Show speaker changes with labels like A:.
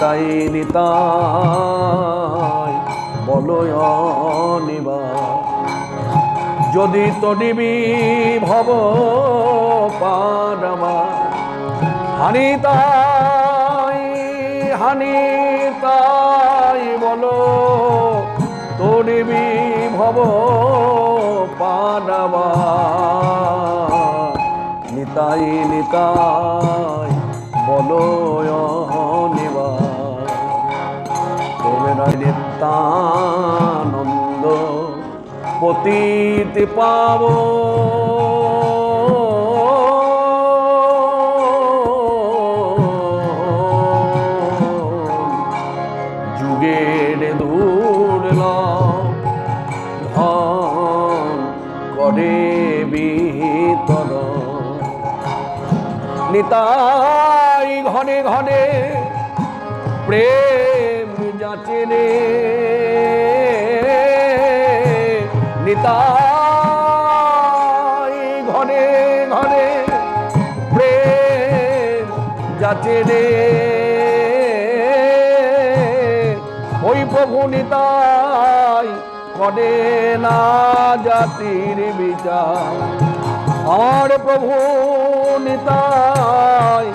A: নিতাই নিতাই বলয় নিবাস যদি তডিবি ভব পারমা হানি তাই বলো তডিবি ভব পারমা নিতাই নিতাই বলয় নিবাস তোমার নিত্যানন্দ পতিত পাব যুগের দুর্লভ ধন করে বিতরণ নিতাই ঘনে ঘনে প্রেম যাচে রে নিতাই ঘনে ঘনে প্রেম যাচে রে ওই প্রভু নিতাই করে না জাতির বিচার আমার প্রভু নিতাই